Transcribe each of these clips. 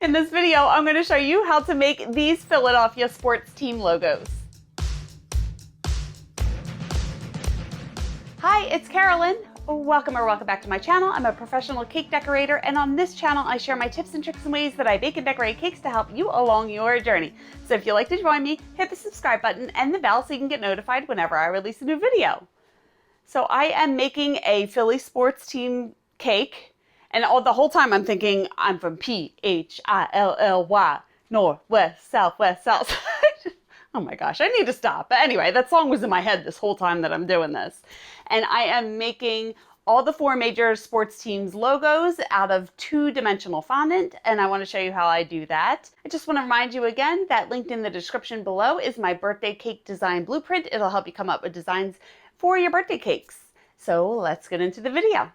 In this video, I'm going to show you how to make these Philadelphia sports team logos. Hi, it's Karolyn. Welcome back to my channel. I'm a professional cake decorator, and on this channel, I share my tips and tricks and ways that I bake and decorate cakes to help you along your journey. So if you'd like to join me, hit the subscribe button and the bell so you can get notified whenever I release a new video. So I am making a Philly sports team cake. And the whole time I'm thinking, I'm from P-H-I-L-L-Y, north, west, south, south. Oh my gosh, I need to stop. But anyway, that song was in my head this whole time that I'm doing this. And I am making all the 4 major sports teams logos out of 2-dimensional fondant. And I want to show you how I do that. I just want to remind you again that linked in the description below is my birthday cake design blueprint. It'll help you come up with designs for your birthday cakes. So let's get into the video.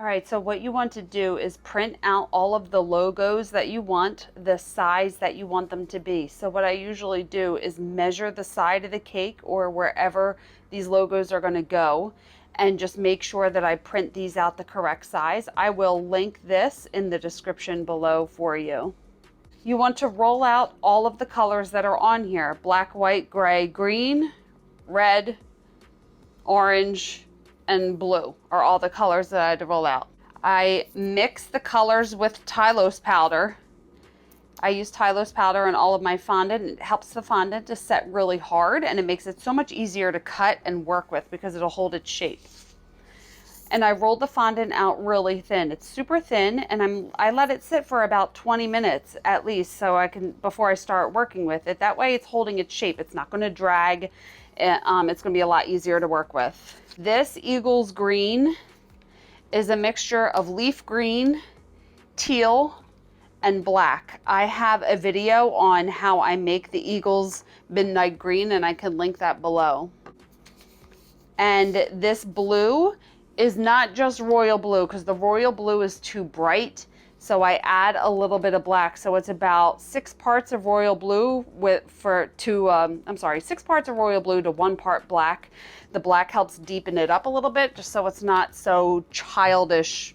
All right, so what you want to do is print out all of the logos that you want, the size that you want them to be. So what I usually do is measure the side of the cake or wherever these logos are going to go and just make sure that I print these out the correct size. I will link this in the description below for you. You want to roll out all of the colors that are on here: black, white, gray, green, red, orange, and blue are all the colors that I had to roll out. I mix the colors with Tylose powder. I use Tylose powder in all of my fondant. It helps the fondant to set really hard, and it makes it so much easier to cut and work with because it'll hold its shape. And I rolled the fondant out really thin. It's super thin, and I let it sit for about 20 minutes at least so I can, before I start working with it. That way it's holding its shape. It's not going to drag. It's going to be a lot easier to work with. This Eagles green is a mixture of leaf green, teal, and black. I have a video on how I make the Eagles midnight green, and I can link that below. And this blue is not just royal blue, because the royal blue is too bright. So I add a little bit of black. So it's about 6 parts of royal blue 6 parts of royal blue to 1 part black. The black helps deepen it up a little bit, just so it's not so childish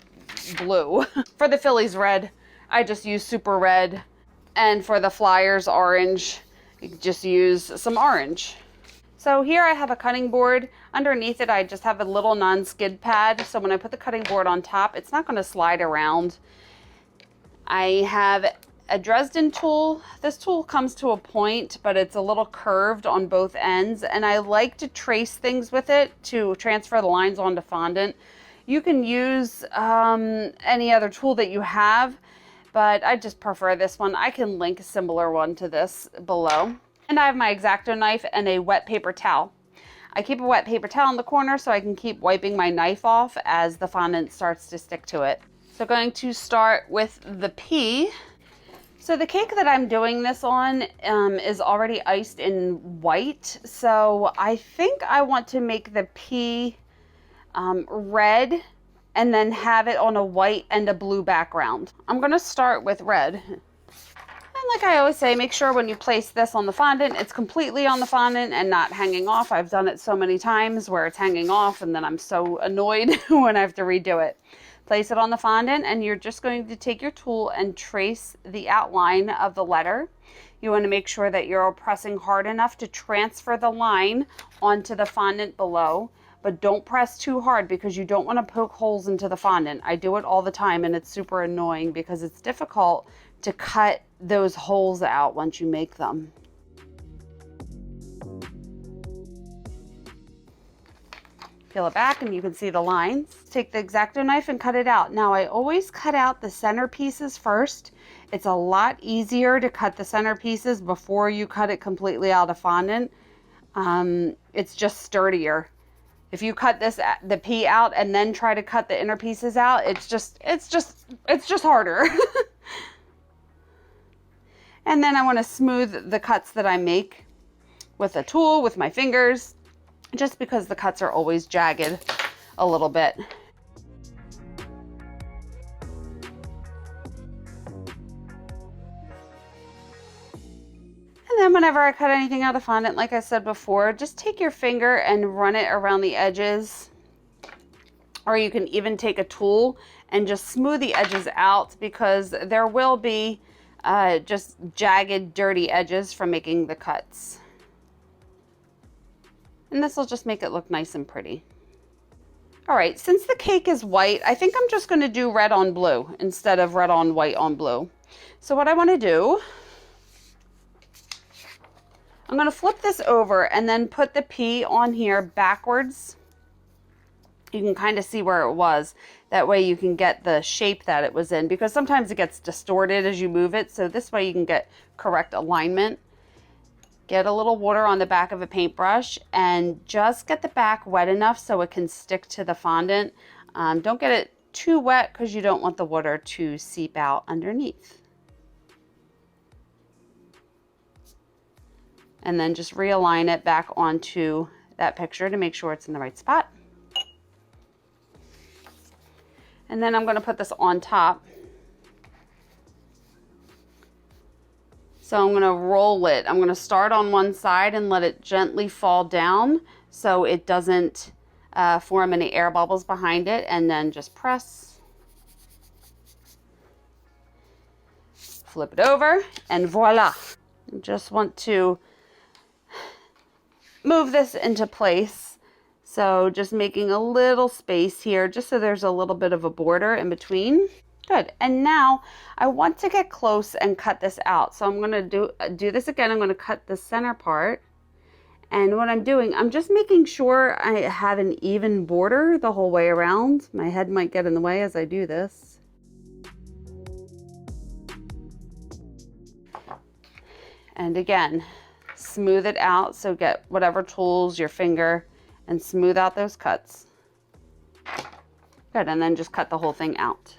blue. For the Phillies red, I just use super red. And for the Flyers orange, you can just use some orange. So here I have a cutting board. Underneath it, I just have a little non-skid pad. So when I put the cutting board on top, it's not going to slide around. I have a Dresden tool. This tool comes to a point, but it's a little curved on both ends, and I like to trace things with it to transfer the lines onto fondant. You can use any other tool that you have, but I just prefer this one. I can link a similar one to this below. And I have my X-Acto knife and a wet paper towel. I keep a wet paper towel in the corner so I can keep wiping my knife off as the fondant starts to stick to it. So going to start with the pea. So the cake that I'm doing this on is already iced in white. So I think I want to make the pea red and then have it on a white and a blue background. I'm going to start with red. And like I always say, make sure when you place this on the fondant, it's completely on the fondant and not hanging off. I've done it so many times where it's hanging off and then I'm so annoyed when I have to redo it. Place it on the fondant, and you're just going to take your tool and trace the outline of the letter. You want to make sure that you're pressing hard enough to transfer the line onto the fondant below, but don't press too hard because you don't want to poke holes into the fondant. I do it all the time, and it's super annoying because it's difficult to cut those holes out once you make them. Peel it back and you can see the lines. Take the X-Acto knife and cut it out. Now I always cut out the center pieces first. It's a lot easier to cut the center pieces before you cut it completely out of fondant. It's just sturdier. If you cut the pea out and then try to cut the inner pieces out, it's just harder. And then I want to smooth the cuts that I make with a tool, with my fingers, just because the cuts are always jagged a little bit. And then whenever I cut anything out of fondant, like I said before, just take your finger and run it around the edges. Or you can even take a tool and just smooth the edges out, because there will be just jagged, dirty edges from making the cuts. And this will just make it look nice and pretty. All right, since the cake is white, I think I'm just gonna do red on blue instead of red on white on blue. So what I wanna do, I'm gonna flip this over and then put the P on here backwards. You can kind of see where it was. That way you can get the shape that it was in, because sometimes it gets distorted as you move it. So this way you can get correct alignment. Get a little water on the back of a paintbrush and just get the back wet enough so it can stick to the fondant. Don't get it too wet because you don't want the water to seep out underneath. And then just realign it back onto that picture to make sure it's in the right spot. And then I'm going to put this on top. So I'm going to roll it. I'm going to start on one side and let it gently fall down so it doesn't form any air bubbles behind it, and then just press. Flip it over and voila. I just want to move this into place. So just making a little space here just so there's a little bit of a border in between. Good. And now I want to get close and cut this out. So I'm going to do this again. I'm going to cut the center part. And what I'm doing, I'm just making sure I have an even border the whole way around. My head might get in the way as I do this. And again, smooth it out. So get whatever tools, your finger, and smooth out those cuts. Good. And then just cut the whole thing out.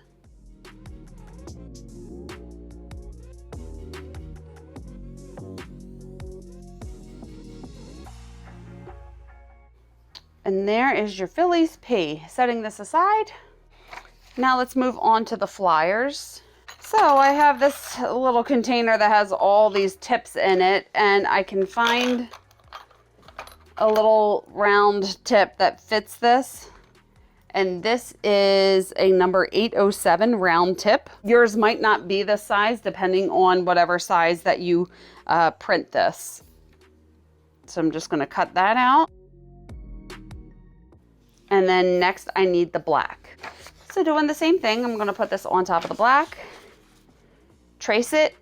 And there is your Phillies P. Setting this aside. Now let's move on to the flyers. So I have this little container that has all these tips in it, and I can find a little round tip that fits this. And this is a number 807 round tip. Yours might not be this size depending on whatever size that you print this. So I'm just gonna cut that out. And then next I need the black. So doing the same thing, I'm gonna put this on top of the black, trace it,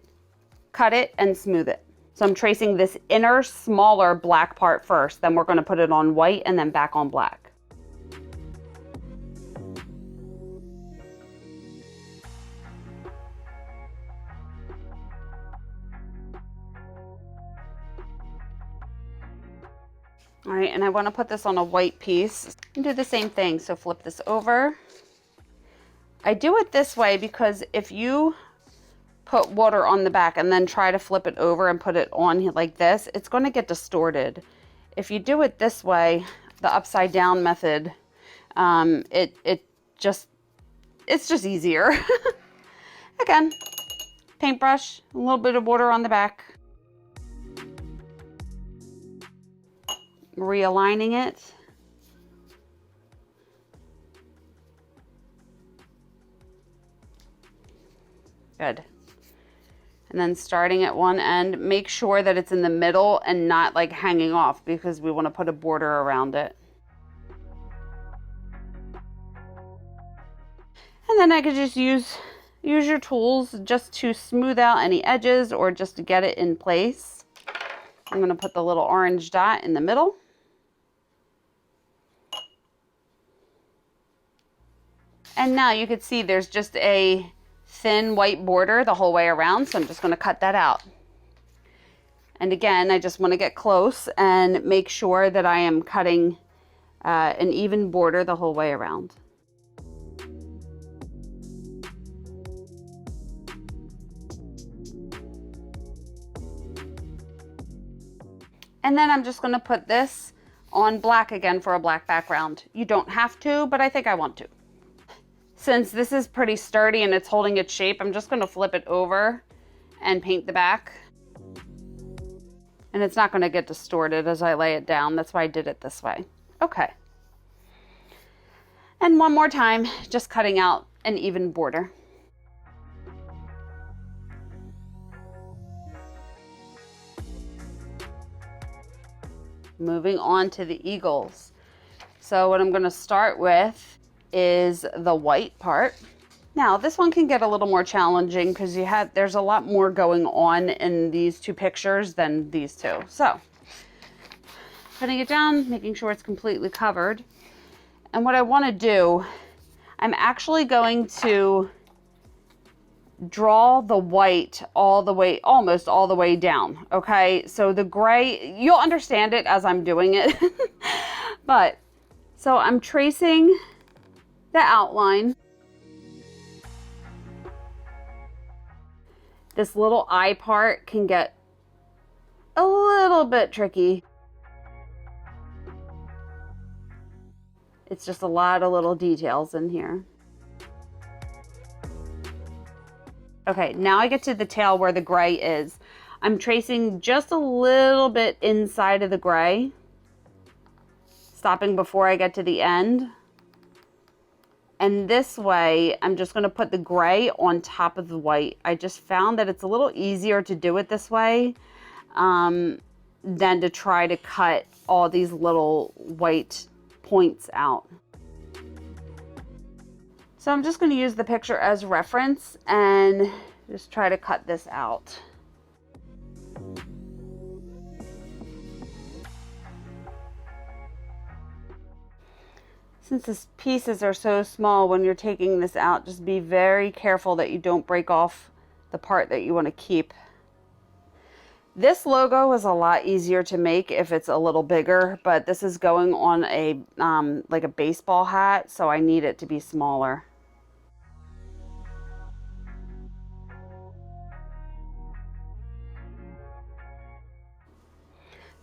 cut it, and smooth it. So I'm tracing this inner, smaller black part first, then we're gonna put it on white and then back on black. All right, and I want to put this on a white piece and do the same thing. So flip this over. I do it this way because if you put water on the back and then try to flip it over and put it on like this, it's going to get distorted. If you do it this way, the upside down method, it's just easier. Again, paintbrush, a little bit of water on the back. Realigning it. Good. And then starting at one end, make sure that it's in the middle and not like hanging off, because we want to put a border around it. And then I could just use your tools just to smooth out any edges or just to get it in place. I'm going to put the little orange dot in the middle. And now you can see there's just a thin white border the whole way around, so I'm just going to cut that out. And again, I just want to get close and make sure that I am cutting an even border the whole way around. And then I'm just going to put this on black again for a black background. You don't have to, but I think I want to. Since this is pretty sturdy and it's holding its shape, I'm just going to flip it over and paint the back. And it's not going to get distorted as I lay it down. That's why I did it this way. Okay. And one more time, just cutting out an even border. moving on to the eagles. So what I'm going to start with is the white part. Now this one can get a little more challenging because there's a lot more going on in these two pictures than these two. So putting it down, making sure it's completely covered. And what I want to do, I'm actually going to draw the white almost all the way down. Okay, so the gray, you'll understand it as I'm doing it. But so I'm tracing the outline. This little eye part can get a little bit tricky. It's just a lot of little details in here. Okay, now I get to the tail where the gray is. I'm tracing just a little bit inside of the gray, stopping before I get to the end. And this way, I'm just going to put the gray on top of the white. I just found that it's a little easier to do it this way than to try to cut all these little white points out. So I'm just going to use the picture as reference and just try to cut this out. Since these pieces are so small, when you're taking this out, just be very careful that you don't break off the part that you want to keep. This logo is a lot easier to make if it's a little bigger, but this is going on a like a baseball hat, so I need it to be smaller.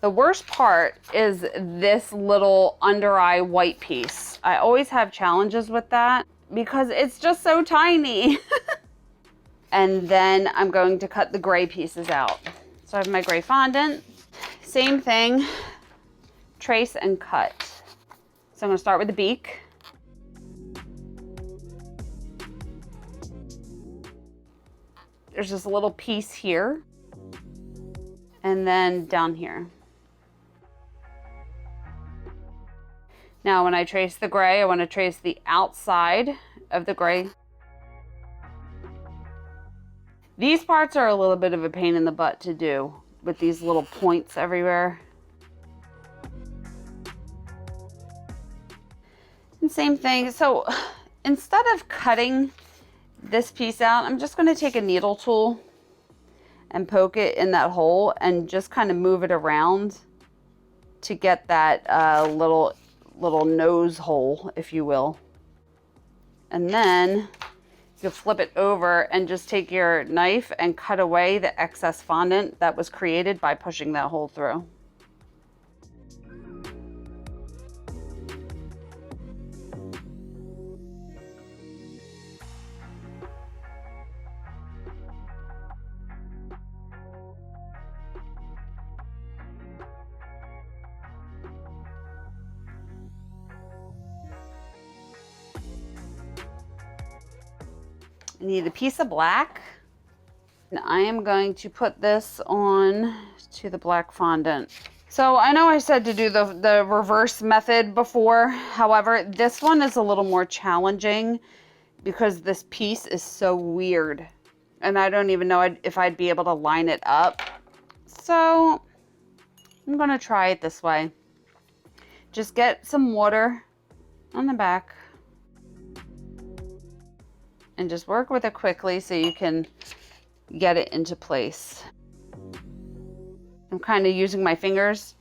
The worst part is this little under eye white piece. I always have challenges with that because it's just so tiny. And then I'm going to cut the gray pieces out. So I have my gray fondant. Same thing, trace and cut. So I'm going to start with the beak. There's this little piece here. And then down here. Now when I trace the gray, I want to trace the outside of the gray. These parts are a little bit of a pain in the butt to do with these little points everywhere. And same thing, so instead of cutting this piece out, I'm just going to take a needle tool and poke it in that hole and just kind of move it around to get that little nose hole, if you will. And then you'll flip it over and just take your knife and cut away the excess fondant that was created by pushing that hole through. I need a piece of black, and I am going to put this on to the black fondant. So I know I said to do the reverse method before, however, this one is a little more challenging because this piece is so weird, and I don't even know if I'd be able to line it up. So I'm gonna try it this way. Just get some water on the back. And just work with it quickly so you can get it into place. I'm kind of using my fingers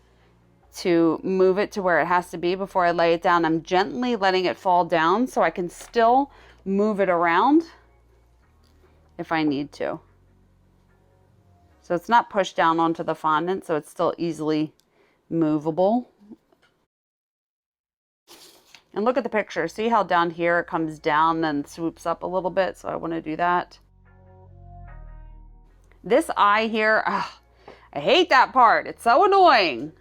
to move it to where it has to be before I lay it down. I'm gently letting it fall down so I can still move it around if I need to. So it's not pushed down onto the fondant, so it's still easily movable. And look at the picture. See how down here it comes down then swoops up a little bit? So I want to do that. This eye here, I hate that part. It's so annoying.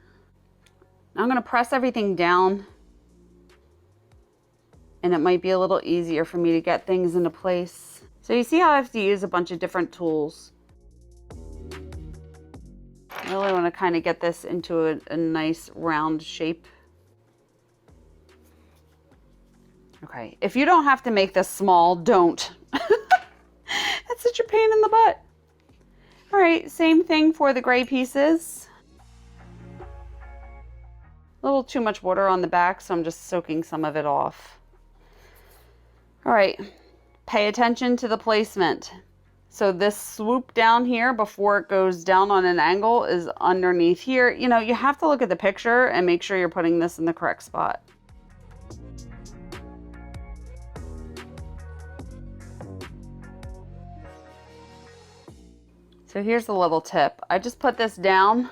I'm going to press everything down. And it might be a little easier for me to get things into place. So you see how I have to use a bunch of different tools. I really want to kind of get this into a nice round shape. Okay, if you don't have to make this small, don't. That's such a pain in the butt. All right, same thing for the gray pieces. A little too much water on the back, so I'm just soaking some of it off. All right, pay attention to the placement. So this swoop down here before it goes down on an angle is underneath here. You know, you have to look at the picture and make sure you're putting this in the correct spot. So here's the little tip. I just put this down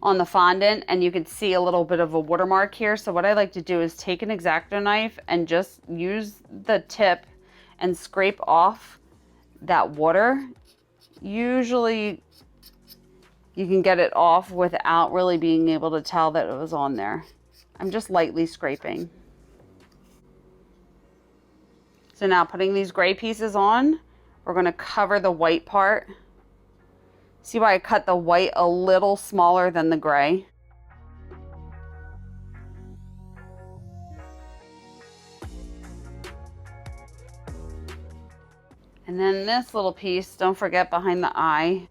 on the fondant and you can see a little bit of a watermark here. So what I like to do is take an X-Acto knife and just use the tip and scrape off that water. Usually you can get it off without really being able to tell that it was on there. I'm just lightly scraping. So now putting these gray pieces on, we're going to cover the white part. See why I cut the white a little smaller than the gray? And then this little piece, don't forget behind the eye.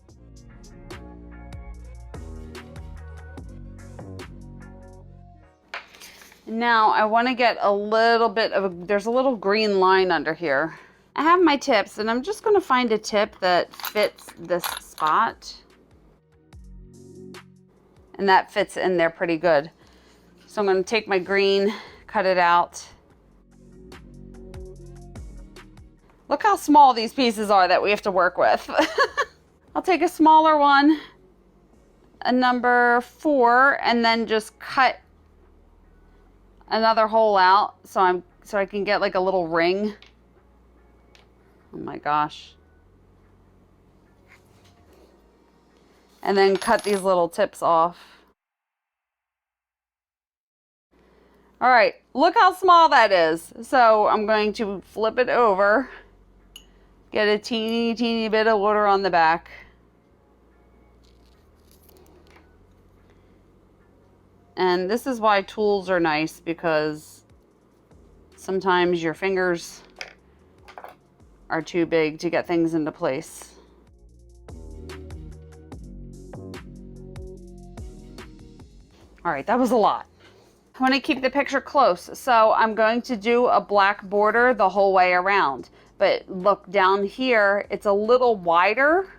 Now I want to get a little bit of there's a little green line under here. I have my tips and I'm just going to find a tip that fits this spot. And that fits in there pretty good. So I'm going to take my green, cut it out. Look how small these pieces are that we have to work with. I'll take a smaller one, a number 4, and then just cut another hole out so I can get like a little ring. Oh my gosh. And then cut these little tips off. All right, look how small that is. So I'm going to flip it over. Get a teeny bit of water on the back. And this is why tools are nice, because sometimes your fingers are too big to get things into place. All right, that was a lot. I want to keep the picture close, so I'm going to do a black border the whole way around. But look down here, it's a little wider,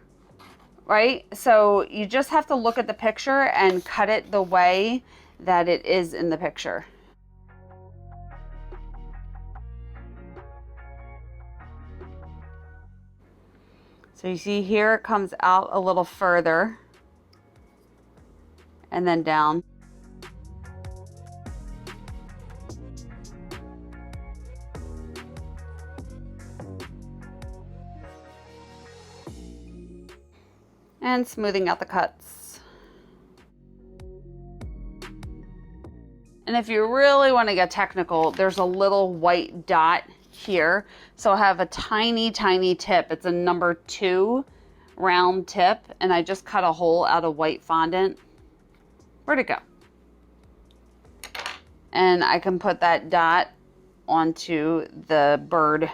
right? So you just have to look at the picture and cut it the way that it is in the picture. So you see here it comes out a little further and then down. And smoothing out the cuts. And if you really want to get technical, there's a little white dot here. So I have a tiny tip. It's a number 2 round tip, and I just cut a hole out of white fondant. Where'd it go? And I can put that dot onto the bird.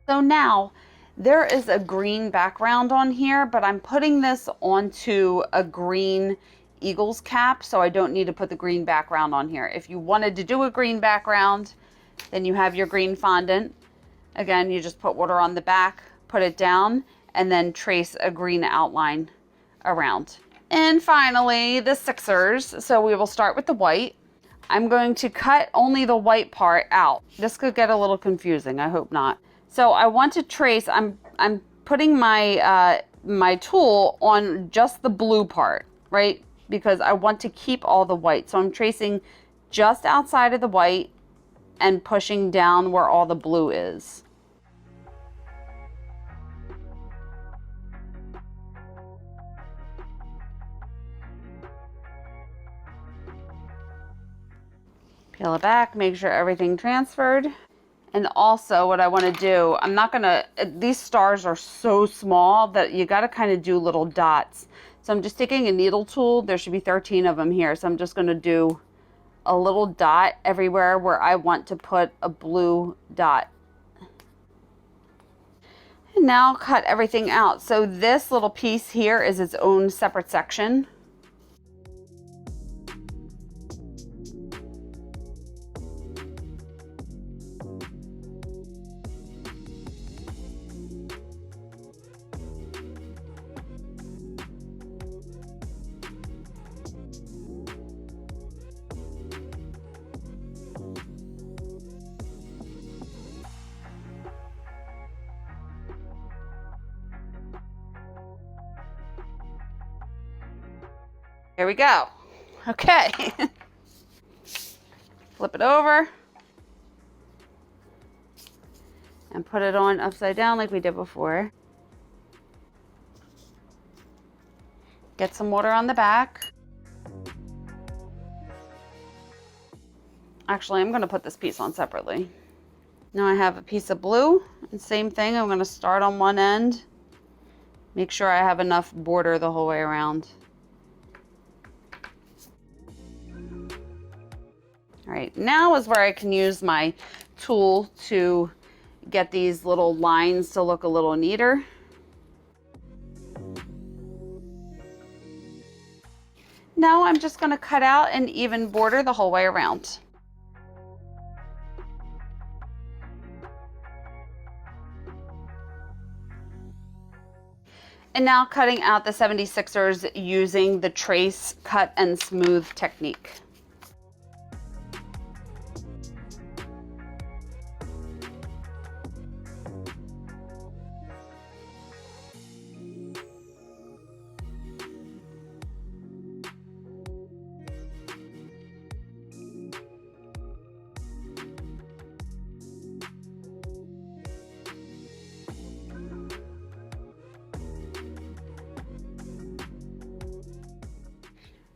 So now there is a green background on here, but I'm putting this onto a green eagle's cap, so I don't need to put the green background on here. If you wanted to do a green background, then you have your green fondant. Again, you just put water on the back, put it down, and then trace a green outline around. And finally, the sixers. So we will start with the white. I'm going to cut only the white part out. This could get a little confusing, I hope not. So I want to trace, I'm putting my my tool on just the blue part, right? Because I want to keep all the white. So I'm tracing just outside of the white and pushing down where all the blue is. Peel it back, make sure everything transferred. And also what I want to do, I'm not going to, these stars are so small that you got to kind of do little dots. So I'm just taking a needle tool. There should be 13 of them here. So I'm just going to do a little dot everywhere where I want to put a blue dot. And now cut everything out. So this little piece here is its own separate section. Here we go. Okay. Flip it over and put it on upside down like we did before. Get some water on the back. Actually, I'm going to put this piece on separately. Now I have a piece of blue, and same thing, I'm going to start on one end. Make sure I have enough border the whole way around. All right, now is where I can use my tool to get these little lines to look a little neater. Now I'm just going to cut out an even border the whole way around. And now cutting out the 76ers using the trace, cut, and smooth technique.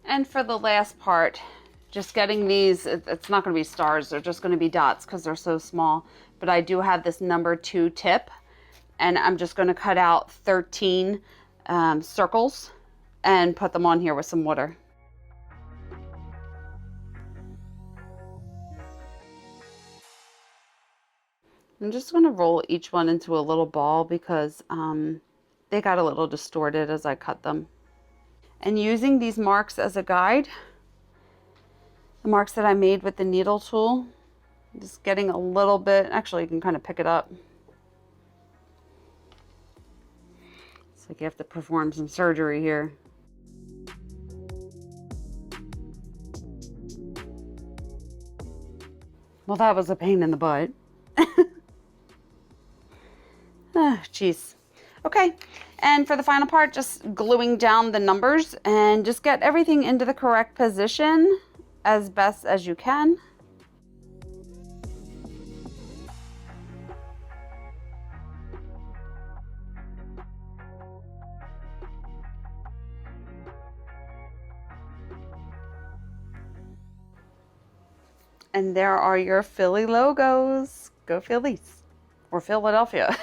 And for the last part, just getting these, it's not going to be stars, they're just going to be dots because they're so small. But I do have this number 2 tip, and I'm just going to cut out 13 circles and put them on here with some water. I'm just going to roll each one into a little ball because they got a little distorted as I cut them. And using these marks as a guide, the marks that I made with the needle tool, just getting a little bit, actually you can kind of pick it up. It's like you have to perform some surgery here. Well, that was a pain in the butt. Ah, geez. Okay, and for the final part, just gluing down the numbers and just get everything into the correct position as best as you can. And there are your Philly logos. Go Phillies, or Philadelphia.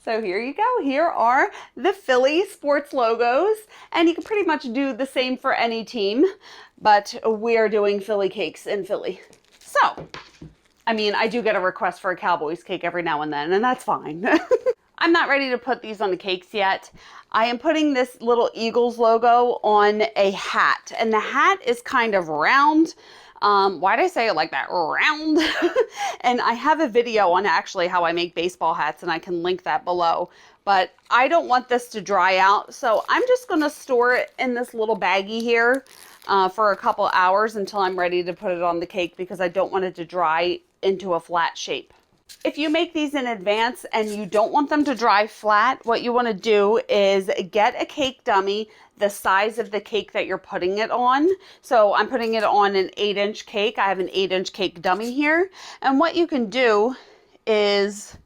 So here you go. Here are the Philly sports logos, and you can pretty much do the same for any team, but we're doing Philly cakes in Philly. So, I mean, I do get a request for a Cowboys cake every now and then, and that's fine. I'm not ready to put these on the cakes yet. I am putting this little Eagles logo on a hat, and the hat is kind of round. Why'd I say it like that? Round. And I have a video on actually how I make baseball hats, and I can link that below. But I don't want this to dry out, so I'm just going to store it in this little baggie here for a couple hours until I'm ready to put it on the cake, because I don't want it to dry into a flat shape. If you make these in advance and you don't want them to dry flat, what you want to do is get a cake dummy the size of the cake that you're putting it on. So I'm putting it on an 8-inch cake. I have an 8-inch cake dummy here. And what you can do is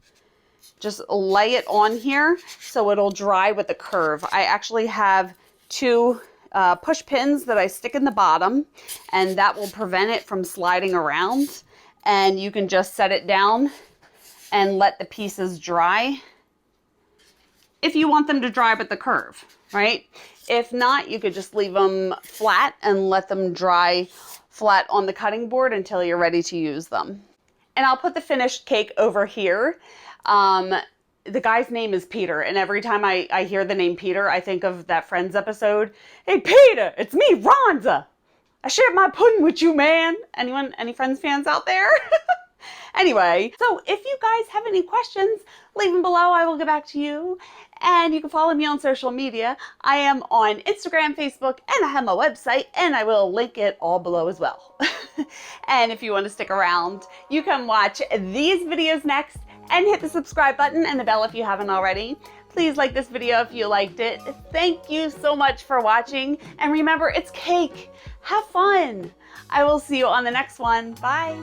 just lay it on here so it'll dry with a curve. I actually have 2 push pins that I stick in the bottom, and that will prevent it from sliding around. and you can just set it down and let the pieces dry if you want them to dry with the curve, right? If not, you could just leave them flat and let them dry flat on the cutting board until you're ready to use them. And I'll put the finished cake over here. The guy's name is Peter, and every time I hear the name Peter, I think of that Friends episode. Hey, Peter, it's me, Ronza. I shared my pudding with you, man. Any Friends fans out there? Anyway, so if you guys have any questions, leave them below. I will get back to you. And you can follow me on social media. I am on Instagram, Facebook, and I have my website, and I will link it all below as well. And if you want to stick around, you can watch these videos next and hit the subscribe button and the bell if you haven't already. Please like this video if you liked it. Thank you so much for watching. And remember, it's cake. Have fun. I will see you on the next one. Bye.